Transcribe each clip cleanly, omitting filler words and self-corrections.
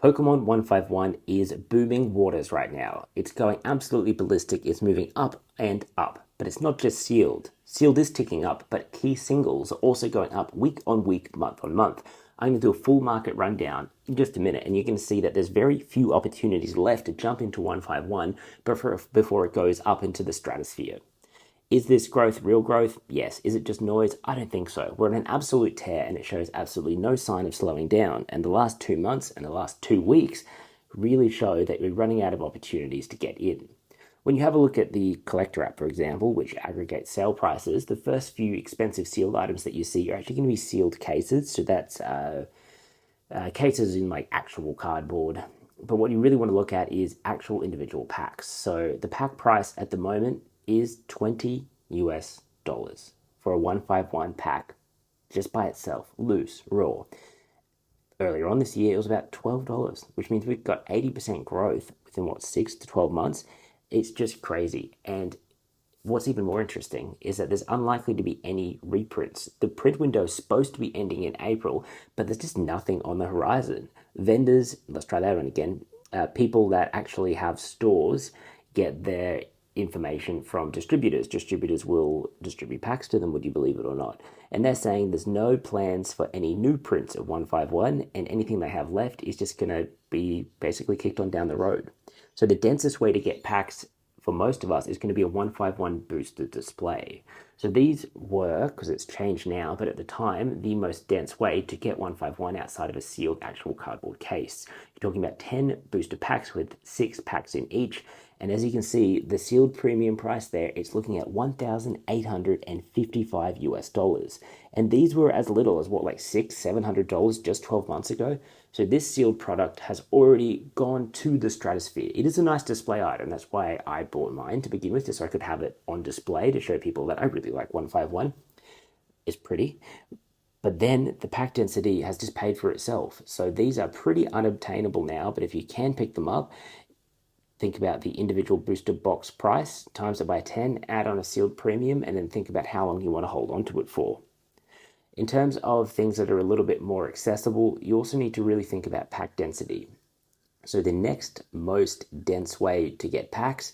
Pokemon 151 is booming waters right now. It's going absolutely ballistic. It's moving up and up. But it's not just sealed. Sealed is ticking up, but key singles are also going up week on week, month on month. I'm going to do a full market rundown in just a minute, and you can see that there's very few opportunities left to jump into 151 before it goes up into the stratosphere. Is this growth real growth? Yes. Is it just noise? I don't think so. We're in an absolute tear and it shows absolutely no sign of slowing down. And the last 2 months and the last 2 weeks really show that we're running out of opportunities to get in. When you have a look at the collector app, for example, which aggregates sale prices, the first few expensive sealed items that you see are actually going to be sealed cases. So that's cases in like actual cardboard. But what you really want to look at is actual individual packs. So the pack price at the moment is $20 for a 151 pack just by itself, loose, raw. Earlier on this year, it was about $12, which means we've got 80% growth within what, 6 to 12 months. It's just crazy. And what's even more interesting is that there's unlikely to be any reprints. The print window is supposed to be ending in April, but there's just nothing on the horizon. Vendors, let's try that one again, people that actually have stores get their information from distributors. Distributors will distribute packs to them, would you believe it or not? And they're saying there's no plans for any new prints of 151, and anything they have left is just going to be basically kicked on down the road. So the densest way to get packs for most of us is going to be a 151 boosted display. So these were, because it's changed now, but at the time, the most dense way to get 151 outside of a sealed actual cardboard case. You're talking about 10 booster packs with 6 packs in each. And as you can see, the sealed premium price there, it's looking at $1,855. And these were as little as what, like $700 just 12 months ago. So this sealed product has already gone to the stratosphere. It is a nice display item. That's why I bought mine to begin with, just so I could have it on display to show people that I really like 151. It's pretty. But then the pack density has just paid for itself. So these are pretty unobtainable now, but if you can pick them up, think about the individual booster box price, times it by 10, add on a sealed premium, and then think about how long you want to hold on to it for. In terms of things that are a little bit more accessible, you also need to really think about pack density. So the next most dense way to get packs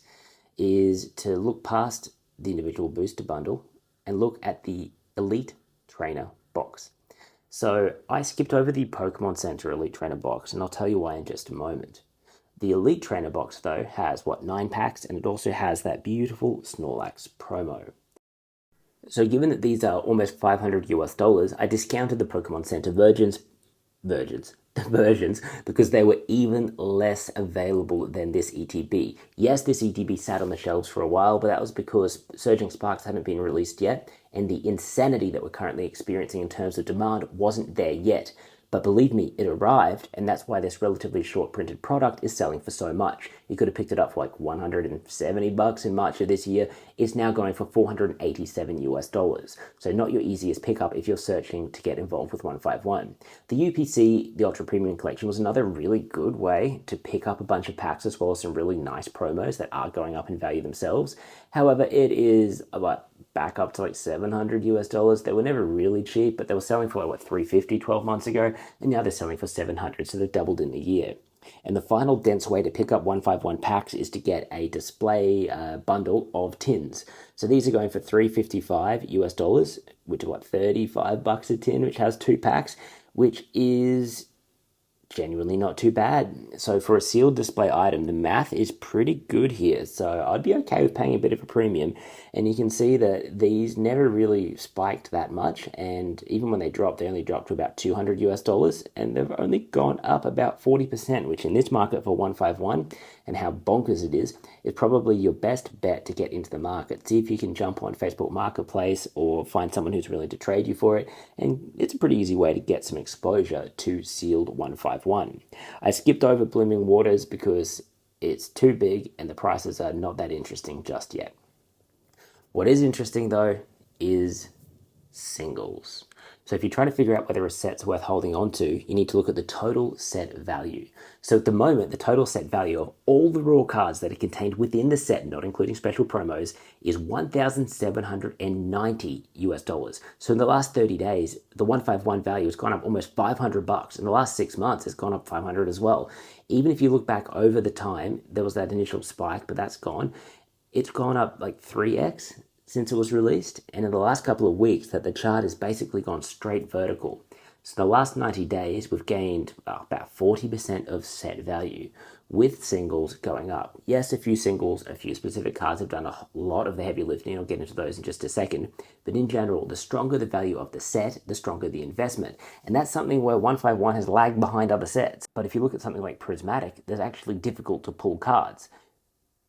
is to look past the individual booster bundle and look at the Elite Trainer box. So I skipped over the Pokemon Center Elite Trainer box, and I'll tell you why in just a moment. The Elite Trainer box, though, has, 9 packs, and it also has that beautiful Snorlax promo. So given that these are almost $500, I discounted the Pokemon Center versions, because they were even less available than this ETB. Yes, this ETB sat on the shelves for a while, but that was because Surging Sparks hadn't been released yet, and the insanity that we're currently experiencing in terms of demand wasn't there yet. But believe me, it arrived, and that's why this relatively short printed product is selling for so much. You could have picked it up for like $170 in March of this year. It's now going for $487. So not your easiest pickup if you're searching to get involved with 151. The UPC, the Ultra Premium Collection, was another really good way to pick up a bunch of packs as well as some really nice promos that are going up in value themselves. However, it is about back up to like $700. They were never really cheap, but they were selling for like, $350 12 months ago, and now they're selling for $700, so they've doubled in a year. And the final dense way to pick up 151 packs is to get a display bundle of tins. So these are going for $355, which is $35 a tin, which has 2 packs, which is genuinely not too bad. So for a sealed display item, the math is pretty good here. So I'd be okay with paying a bit of a premium. And you can see that these never really spiked that much. And even when they dropped, they only dropped to about $200. And they've only gone up about 40%, which in this market for 151 and how bonkers it is probably your best bet to get into the market. See if you can jump on Facebook Marketplace or find someone who's willing to trade you for it. And it's a pretty easy way to get some exposure to sealed 151. I skipped over Blooming Waters because it's too big and the prices are not that interesting just yet. What is interesting though is singles. So if you're trying to figure out whether a set's worth holding on to, you need to look at the total set value. So at the moment, the total set value of all the raw cards that are contained within the set, not including special promos, is $1,790. So in the last 30 days, the 151 value has gone up almost $500. In the last 6 months, it's gone up 500 as well. Even if you look back over the time, there was that initial spike, but that's gone. It's gone up like 3x since it was released, and in the last couple of weeks that the chart has basically gone straight vertical. So in the last 90 days, we've gained about 40% of set value, with singles going up. Yes, a few singles, a few specific cards have done a lot of the heavy lifting. I'll get into those in just a second. But in general, the stronger the value of the set, the stronger the investment. And that's something where 151 has lagged behind other sets. But if you look at something like Prismatic, they're actually difficult to pull cards.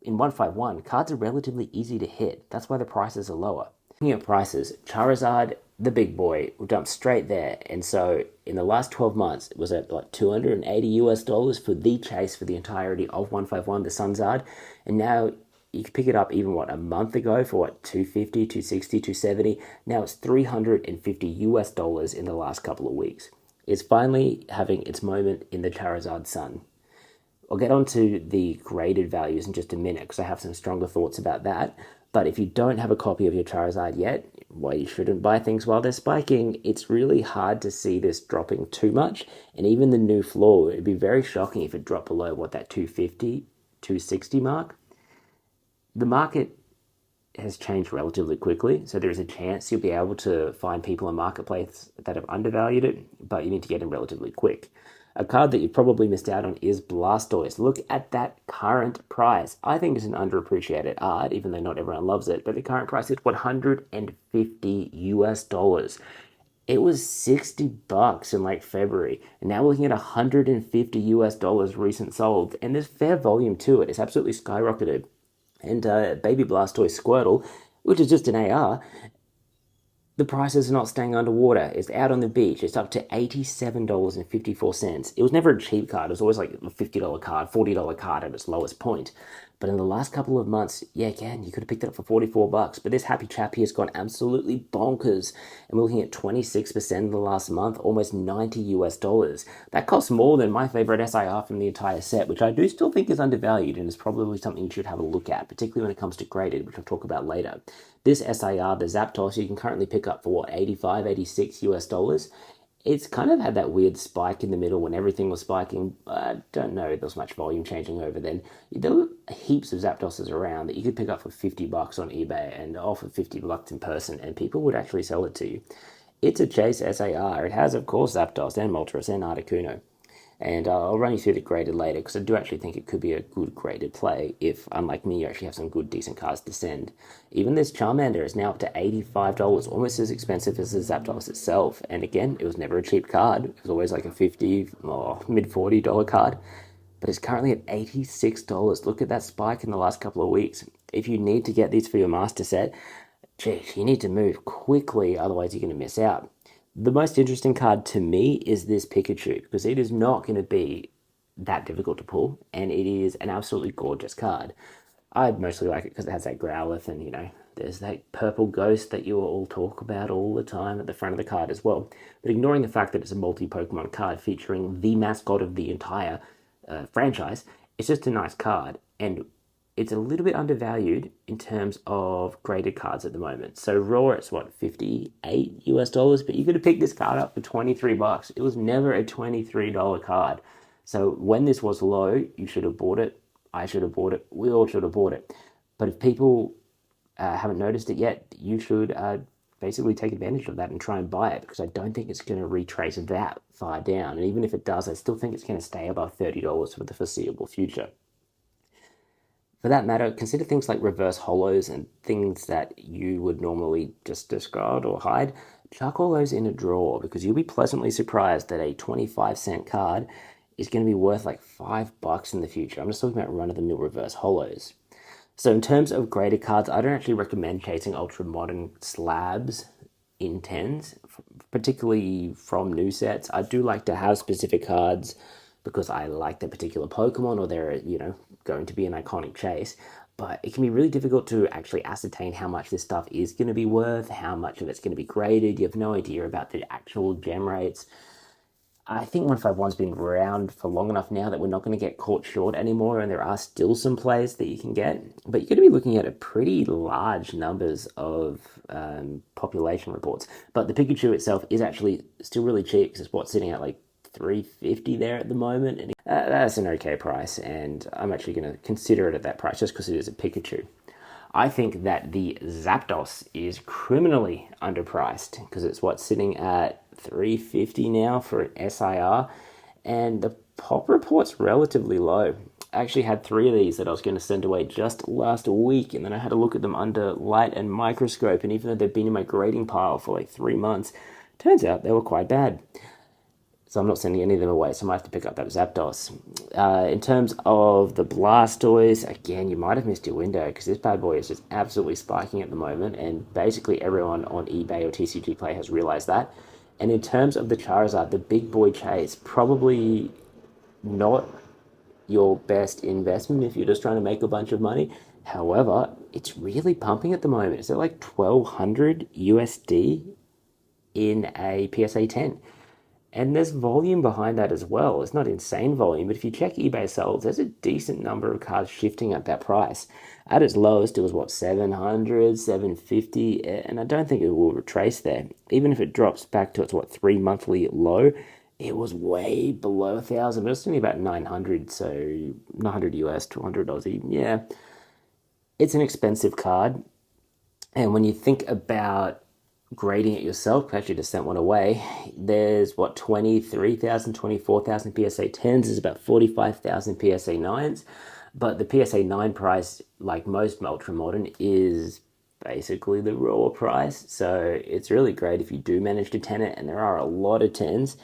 In 151, cards are relatively easy to hit. That's why the prices are lower. Looking at prices, Charizard, the big boy, will jump straight there. And so in the last 12 months, it was at like $280 for the chase for the entirety of 151, the Sunzard. And now you can pick it up even, a month ago for $250, $260, $270. Now it's $350 in the last couple of weeks. It's finally having its moment in the Charizard sun. I'll get onto the graded values in just a minute because I have some stronger thoughts about that. But if you don't have a copy of your Charizard yet, well, you shouldn't buy things while they're spiking. It's really hard to see this dropping too much. And even the new floor, it'd be very shocking if it dropped below, that 250, 260 mark. The market has changed relatively quickly, so there is a chance you'll be able to find people in Marketplace that have undervalued it, but you need to get in relatively quick. A card that you probably missed out on is Blastoise. Look at that current price. I think it's an underappreciated art, even though not everyone loves it, but the current price is $150. It was $60 in like February, and now we're looking at $150 recent sold, and there's fair volume to it. It's absolutely skyrocketed. And Baby Blastoise Squirtle, which is just an AR, the prices are not staying underwater. It's out on the beach. It's up to $87.54. It was never a cheap card. It was always like a $50 card, $40 card at its lowest point. But in the last couple of months, again, you could have picked it up for $44. But this Happy Chappy has gone absolutely bonkers. And we're looking at 26% in the last month, almost $90. That costs more than my favorite SIR from the entire set, which I do still think is undervalued and is probably something you should have a look at, particularly when it comes to graded, which I'll talk about later. This SIR, the Zapdos, you can currently pick up for $85, $86. It's kind of had that weird spike in the middle when everything was spiking. I don't know if there was much volume changing over then. There were heaps of Zapdoses around that you could pick up for $50 on eBay and offer $50 in person, and people would actually sell it to you. It's a chase SAR. It has, of course, Zapdos and Moltres and Articuno. And I'll run you through the graded later because I do actually think it could be a good graded play if, unlike me, you actually have some good, decent cards to send. Even this Charmander is now up to $85, almost as expensive as the Zapdos itself. And again, it was never a cheap card. It was always like a $50 or mid-$40 card. But it's currently at $86. Look at that spike in the last couple of weeks. If you need to get these for your master set, geez, you need to move quickly, otherwise you're going to miss out. The most interesting card to me is this Pikachu, because it is not going to be that difficult to pull, and it is an absolutely gorgeous card. I mostly like it because it has that Growlithe, and there's that purple ghost that you all talk about all the time at the front of the card as well. But ignoring the fact that it's a multi-Pokemon card featuring the mascot of the entire franchise, it's just a nice card, and it's a little bit undervalued in terms of graded cards at the moment. So raw, it's $58, but you could have picked this card up for $23. It was never a $23 card. So when this was low, you should have bought it. I should have bought it. We all should have bought it. But if people haven't noticed it yet, you should basically take advantage of that and try and buy it, because I don't think it's going to retrace that far down. And even if it does, I still think it's going to stay above $30 for the foreseeable future. For that matter, consider things like reverse holos and things that you would normally just discard or hide. Chuck all those in a drawer, because you'll be pleasantly surprised that a 25-cent card is going to be worth like $5 in the future. I'm just talking about run-of-the-mill reverse holos. So in terms of graded cards, I don't actually recommend chasing ultra-modern slabs in 10s, particularly from new sets. I do like to have specific cards because I like the particular Pokemon, or they're, going to be an iconic chase. but it can be really difficult to actually ascertain how much this stuff is going to be worth, how much of it's going to be graded. You have no idea about the actual gem rates. I think 151's been around for long enough now that we're not going to get caught short anymore, and there are still some plays that you can get, but you're going to be looking at a pretty large numbers of population reports. But the Pikachu itself is actually still really cheap because it's what's sitting at like 350 there at the moment, and that's an okay price, and I'm actually going to consider it at that price just because it is a Pikachu. I think that the Zapdos is criminally underpriced because it's what's sitting at 350 now for an SIR, and the pop report's relatively low. I actually had 3 of these that I was going to send away just last week, and then I had a look at them under light and microscope, and even though they've been in my grading pile for like 3 months, turns out they were quite bad. So I'm not sending any of them away, so I might have to pick up that Zapdos. In terms of the Blastoise, again, you might have missed your window because this bad boy is just absolutely spiking at the moment, and basically everyone on eBay or TCG Play has realized that. And in terms of the Charizard, the big boy chase, probably not your best investment if you're just trying to make a bunch of money. However, it's really pumping at the moment. It's at like 1200 USD in a PSA 10. And there's volume behind that as well. It's not insane volume, but if you check eBay sales, there's a decent number of cards shifting at that price. At its lowest, it was what, 700, 750, and I don't think it will retrace there. Even if it drops back to its, what, 3 monthly low, it was way below 1,000, but it's only about 900, so 900 US, 200 Aussie. Yeah, it's an expensive card. And when you think about grading it yourself, actually just sent one away, there's what, 23,000, 24,000 PSA 10s, there's about 45,000 PSA 9s, but the PSA 9 price, like most ultra modern, is basically the raw price, so it's really great if you do manage to 10 it, and there are a lot of 10s,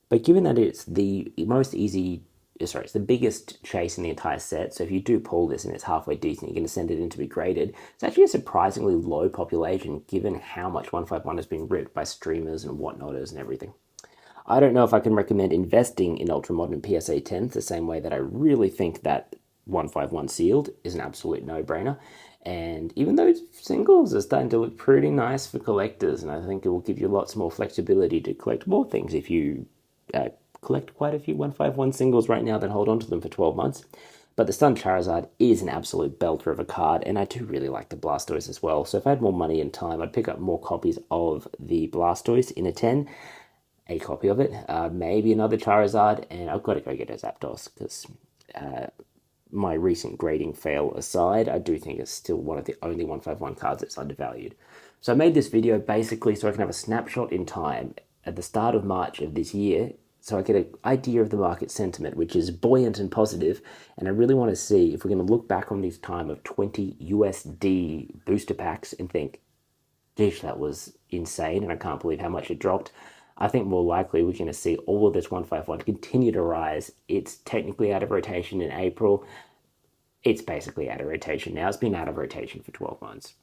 but given that it's the most easy, sorry, it's the biggest chase in the entire set, so if you do pull this and it's halfway decent, you're going to send it in to be graded. It's actually a surprisingly low population given how much 151 has been ripped by streamers and whatnotters and everything. I don't know if I can recommend investing in ultramodern PSA 10s the same way that I really think that 151 sealed is an absolute no-brainer. And even though singles are starting to look pretty nice for collectors, and I think it will give you lots more flexibility to collect more things if you collect quite a few 151 singles right now, then hold on to them for 12 months. But the Sun Charizard is an absolute belter of a card, and I do really like the Blastoise as well. So if I had more money and time, I'd pick up more copies of the Blastoise in a 10, a copy of it, maybe another Charizard, and I've got to go get a Zapdos, because my recent grading fail aside, I do think it's still one of the only 151 cards that's undervalued. So I made this video basically so I can have a snapshot in time at the start of March of this year, so I get an idea of the market sentiment, which is buoyant and positive, and I really want to see if we're going to look back on this time of 20 USD booster packs and think, geez, that was insane, and I can't believe how much it dropped. I think more likely we're going to see all of this 151 continue to rise. It's technically out of rotation in April. It's basically out of rotation now. It's been out of rotation for 12 months.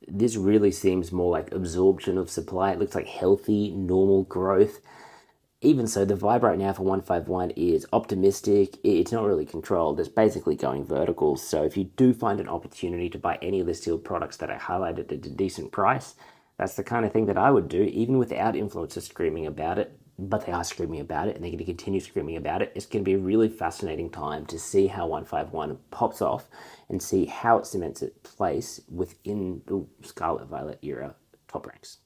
This really seems more like absorption of supply. It looks like healthy, normal growth. Even so, the vibe right now for 151 is optimistic. It's not really controlled. It's basically going vertical. So if you do find an opportunity to buy any of the sealed products that I highlighted at a decent price, that's the kind of thing that I would do, even without influencers screaming about it. But they are screaming about it, and they're going to continue screaming about it. It's going to be a really fascinating time to see how 151 pops off and see how it cements its place within the Scarlet Violet era top ranks.